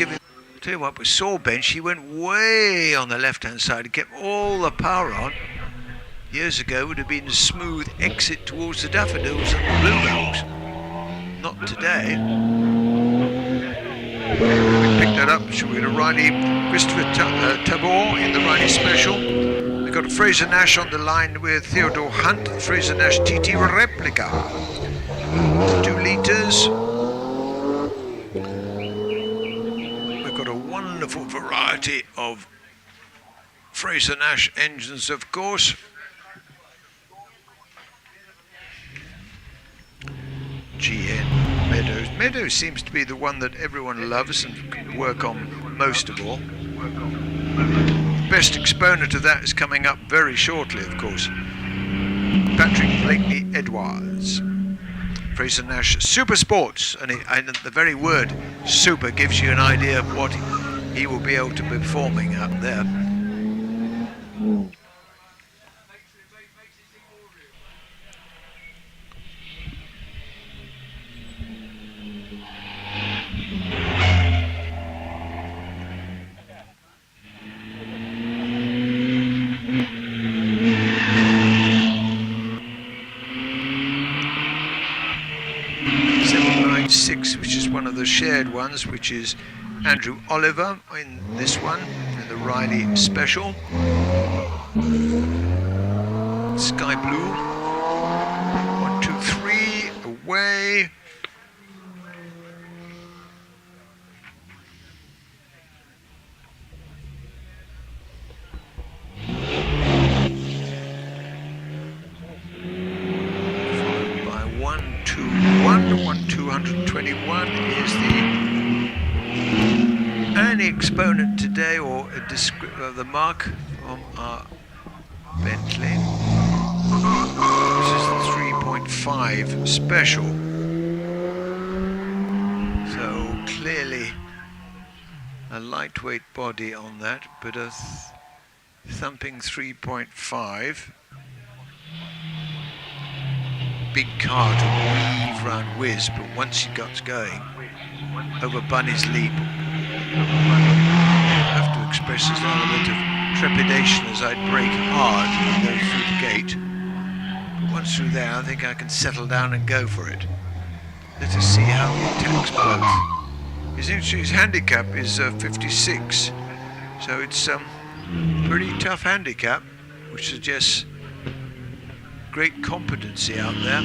giving. Tell you what, with saw bench, he went way on the left-hand side. He kept all the power on. Years ago, it would have been a smooth exit towards the daffodils and the bluebells. Not today. We picked that up. So we had a Riley Christopher Tabor in the Riley Special. We've got Fraser Nash on the line with Theodore Hunt, Fraser Nash TT Replica. 2 litres. We've got a wonderful variety of Fraser Nash engines, of course. GN Meadows. Meadows seems to be the one that everyone loves and can work on most of all. The best exponent of that is coming up very shortly, of course. Patrick Blakeney Edwards. Fraser Nash Super Sports, and the very word super gives you an idea of what he will be able to be performing out there. Which is one of the shared ones, which is Andrew Oliver in this one, in the Riley Special. Sky Blue. 1, 2, 3, away. Followed by 1, 2, 1, 221 is the only exponent today, or a the mark from our Bentley. This is the 3.5 special. So clearly a lightweight body on that, but a thumping 3.5. Big car to weave round Wiz, but once he got going over Bunny's Leap, I have to express this element of trepidation as I'd brake hard and go through the gate. But once through there, I think I can settle down and go for it. Let us see how he attacks both. His handicap is 56, so it's pretty tough handicap, which suggests great competency out there.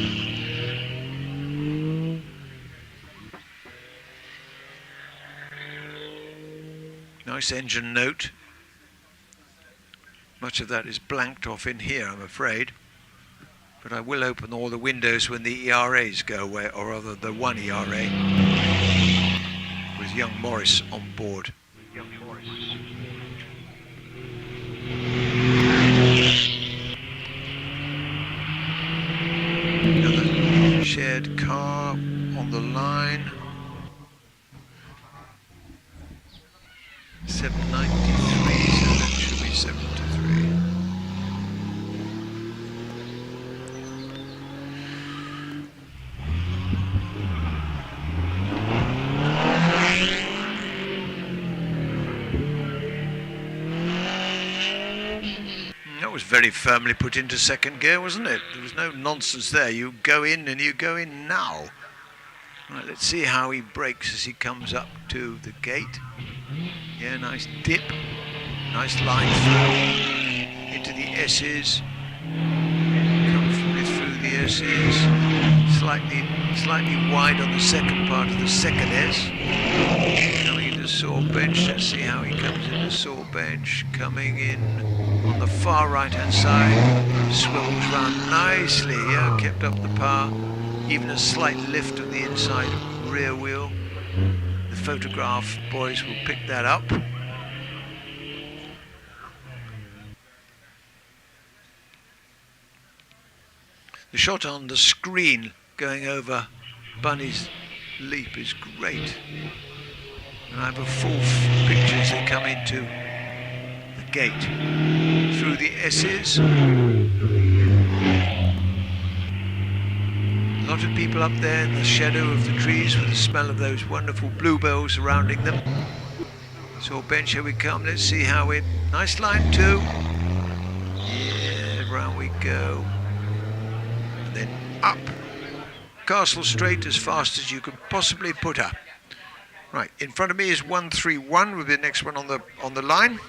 Nice engine note. Much of that is blanked off in here, I'm afraid. But I will open all the windows when the ERAs go away, or rather the one ERA, with young Morris on board. Another shared car on the line. 793, so that should be 73. That was very firmly put into second gear, wasn't it? There was no nonsense there. You go in and you go in now. Right, let's see how he brakes as he comes up to the gate. Yeah, nice dip, nice line through into the S's, comfortably through the S's, slightly wide on the second part of the second S. Coming into saw bench, let's see how he comes into saw bench, coming in on the far right hand side, swivels round nicely, yeah, kept up the power, even a slight lift of the inside rear wheel. The photograph boys will pick that up. The shot on the screen going over Bunny's Leap is great. And I have a full picture as they come into the gate through the S's. A lot of people up there in the shadow of the trees with the smell of those wonderful bluebells surrounding them. So bench, here we come. Let's see how it. Nice line too. Yeah, round we go. And then up. Castle straight as fast as you could possibly put up. Right, in front of me is 131 with the next one on the line.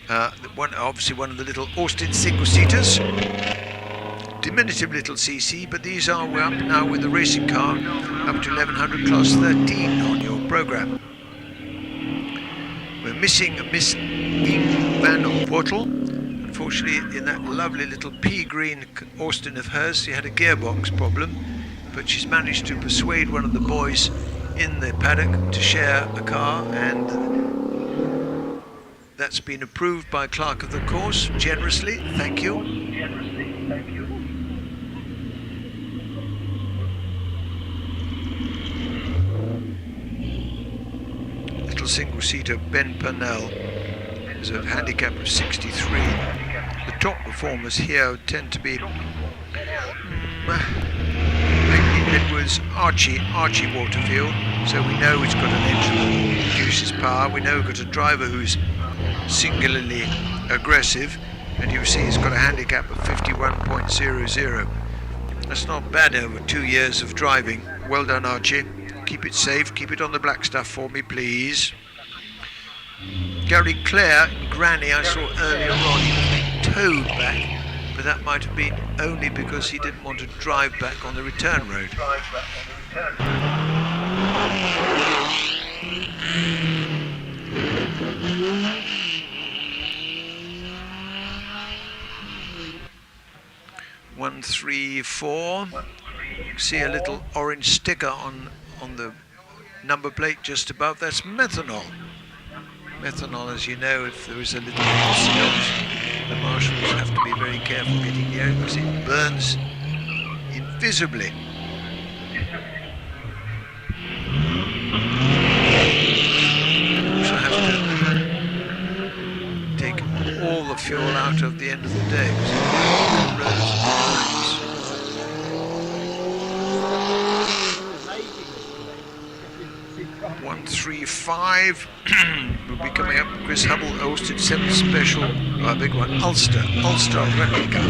Obviously one of the little Austin single-seaters. Diminutive little CC, but these are, we're up now with the racing car up to 1100 class 13 on your programme. We're missing Miss Ing van Wortel. Unfortunately, in that lovely little pea green Austin of hers, she had a gearbox problem, but she's managed to persuade one of the boys in the paddock to share a car, and that's been approved by clerk of the course generously. Thank you. Little single-seater Ben Purnell is a handicap of 63. The top performers here tend to be Edwards, Archie Waterfield, so we know it's got an engine that produces power. We know we've got a driver who's singularly aggressive, and you see he's got a handicap of 51.00. That's not bad over 2 years of driving. Well done, Archie. Keep it safe, keep it on the black stuff for me, please. Gary Clare, Granny, I saw earlier on, he was being towed back, but that might have been only because he didn't want to drive back on the return road. One, 3, 4. See a little orange sticker on the number plate just above. That's methanol. Methanol, as you know, if there is a little spillage, the marshals have to be very careful getting near it because it burns invisibly. Also have to take all the fuel out of the end of the day because 135 will be coming up. Chris Hubble, Austin 7 Special, big one, Ulster replica.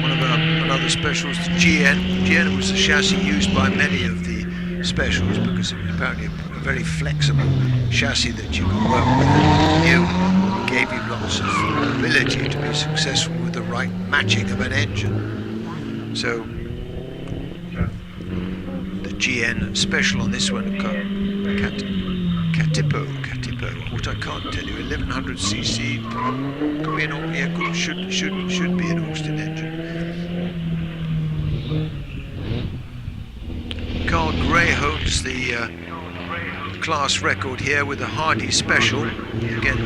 One of another specials, the GN. GN was the chassis used by many of the specials because it was apparently a very flexible chassis that you could work with. It gave you lots of ability to be successful with the right matching of an engine. So the GN special on this one, Catipo, what I can't tell you, 1100cc, could be an should be an Austin engine. Carl Gray holds the class record here with the Hardy special. Again,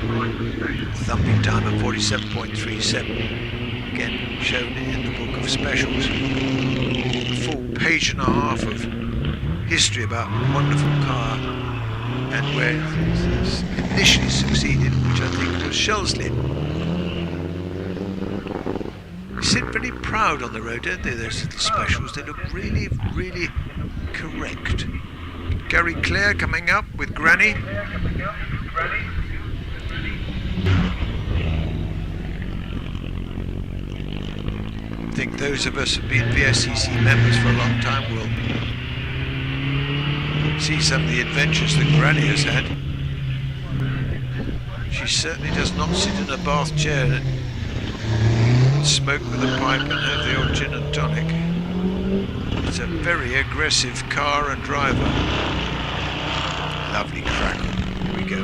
thumping time of 47.37. Again, shown in the book of specials. A full page and a half of history about a wonderful car and where it initially succeeded, which I think was Shelsley. They sit very proud on the road, don't they, those little specials? They look really, really correct. Gary Clare coming up with Granny. I think those of us who have been VSCC members for a long time will see some of the adventures that Granny has had. She certainly does not sit in a bath chair and smoke with a pipe and have the old gin and tonic. It's a very aggressive car and driver. Lovely crackle. Here we go.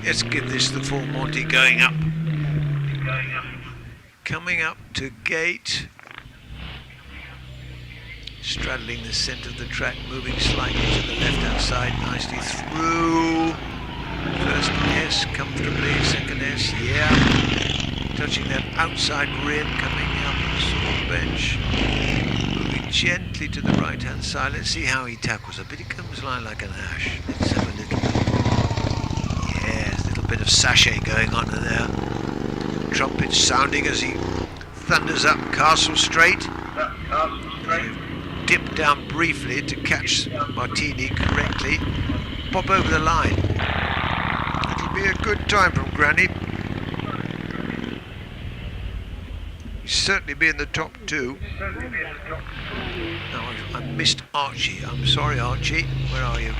Let's give this the full Monty going up. Coming up to gate. Straddling the centre of the track, moving slightly to the left-hand side, nicely through. First S comfortably, second S, yeah. Touching that outside rim, coming up the small bench. Moving gently to the right-hand side. Let's see how he tackles it, but he comes like an ash. Let's have a little bit of sachet going on in there. Trumpets sounding as he thunders up Castle Straight. Dip down briefly to catch Martini correctly. Pop over the line. It'll be a good time from Granny. He'll certainly be in the top two. Now I missed Archie. I'm sorry, Archie. Where are you?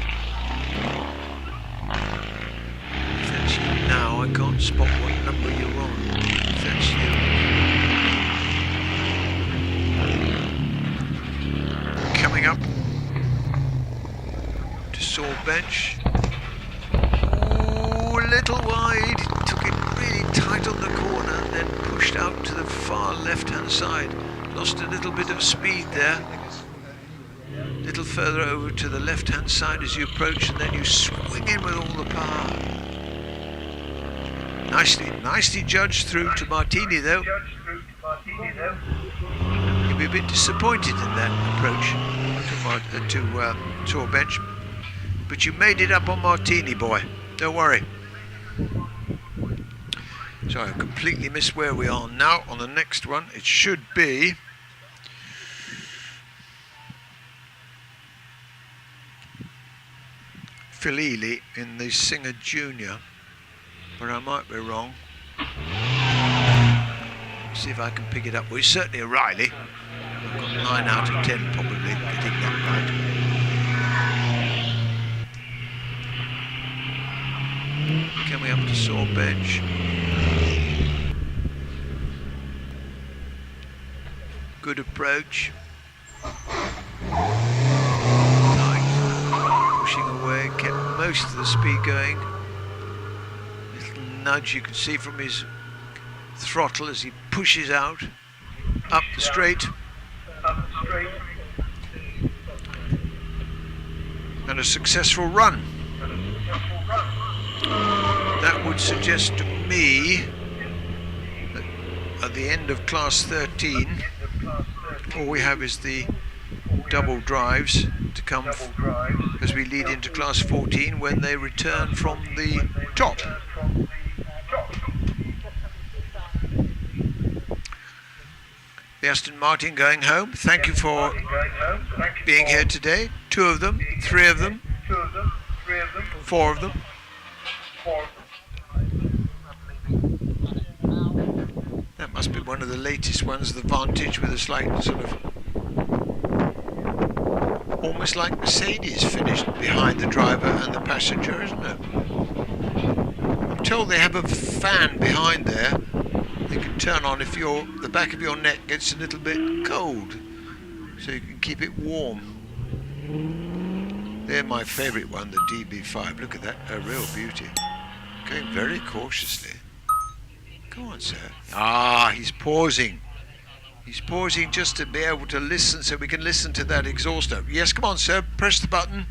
If that's you now, I can't spot what number you're on. If that's you. Coming up to Saw Bench. Oh, a little wide. Took it really tight on the corner and then pushed out to the far left-hand side. Lost a little bit of speed there. A little further over to the left-hand side as you approach, and then you swing in with all the power. Nicely judged through to Martini though. You'll be a bit disappointed in that approach to Saw Bench, but you made it up on Martini, boy. Don't worry. So I completely missed where we are now. On the next one, it should be Phil Ely in the Singer Junior, but I might be wrong. See if I can pick it up. Well, it's certainly a Riley. I've got 9 out of 10 probably getting that right. Coming up to Saw Bench. Good approach. Tight. Pushing away, kept most of the speed going. Little nudge you can see from his throttle as he pushes out up the straight. And a successful run. That would suggest to me that at the end of class 13 all we have is the double drives to come as we lead into class 14 when they return from the top. The Aston Martin going home. Thank you for being here today. 2 of them, 3 of them, 4 of them. That must be one of the latest ones, the Vantage, with a slight sort of, almost like Mercedes finished behind the driver and the passenger, isn't it? I'm told they have a fan behind there you can turn on if the back of your neck gets a little bit cold, so you can keep it warm. They're my favourite one, the DB5. Look at that, a real beauty. Going very cautiously. Go on, sir. Ah, he's pausing. He's pausing just to be able to listen, so we can listen to that exhaust note. Yes, come on, sir. Press the button.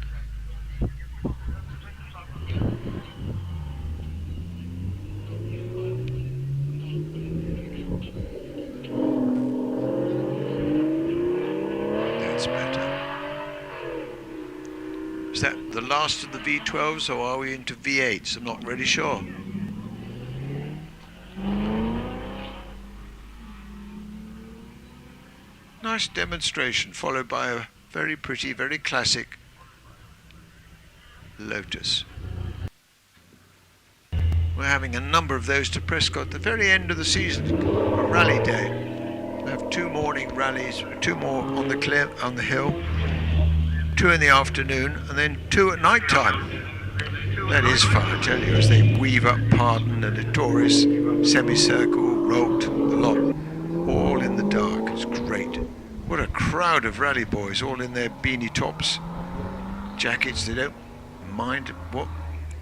That's better. Is that the last of the V12s, or are we into V8s? I'm not really sure. Nice demonstration, followed by a very pretty, very classic Lotus. We're having a number of those to Prescott at the very end of the season, a rally day. We have 2 morning rallies, 2 more on the hill, 2 in the afternoon, and then 2 at night time. That is fun, I tell you, as they weave up Pardon and Etoris, semicircle, Rolt, the lot, all in the dark. It's great. What a crowd of rally boys, all in their beanie tops, jackets. They don't mind what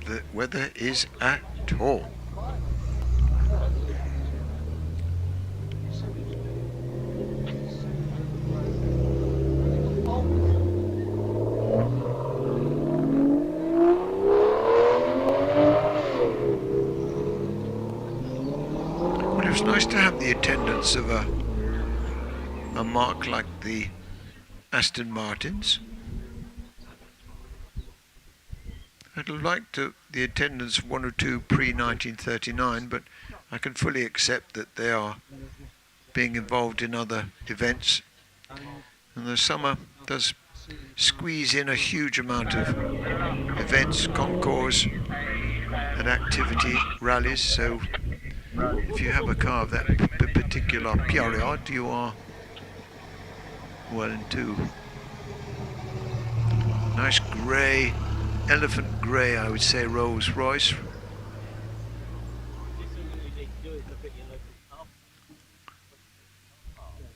the weather is at all. Well, it was nice to have the attendance of a mark like the Aston Martins. I'd like to the attendance of one or two pre-1939, but I can fully accept that they are being involved in other events. And the summer does squeeze in a huge amount of events, concours and activity, rallies, so if you have a car of that particular period, you are well into. Nice grey, elephant grey, I would say, Rolls Royce.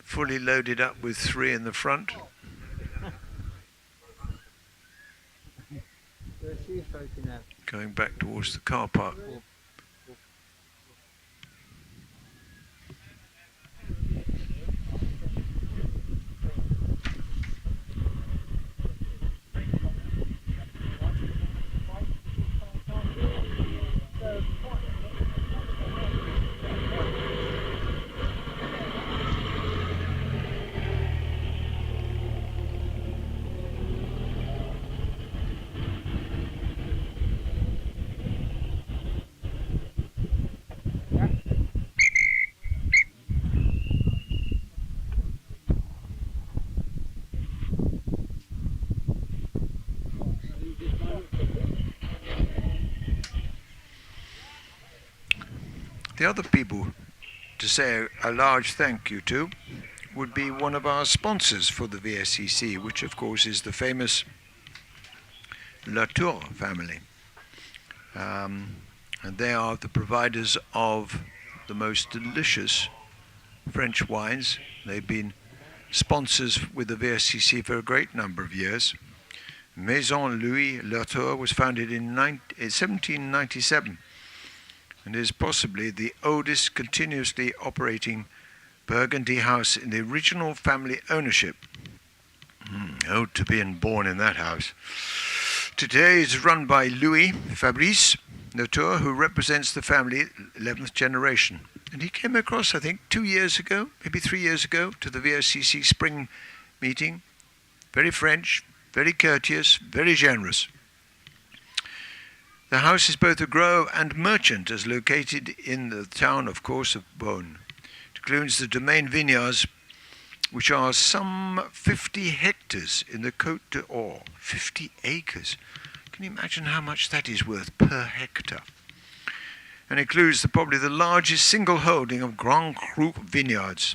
Fully loaded up with 3 in the front. Going back towards the car park. The other people to say a large thank you to would be one of our sponsors for the VSCC, which of course is the famous Latour family. And they are the providers of the most delicious French wines. They've been sponsors with the VSCC for a great number of years. Maison Louis Latour was founded in 1797 and is possibly the oldest continuously operating Burgundy house in the original family ownership. Oh, to be born in that house. Today it's run by Louis Fabrice Latour, who represents the family 11th generation. And he came across, I think, 2 years ago, maybe 3 years ago, to the VSCC spring meeting. Very French, very courteous, very generous. The house is both a grower and merchant, as located in the town, of course, of Beaune. It includes the domain vineyards, which are some 50 hectares in the Côte d'Or. 50 acres. Can you imagine how much that is worth per hectare? And includes probably the largest single holding of Grand Cru vineyards.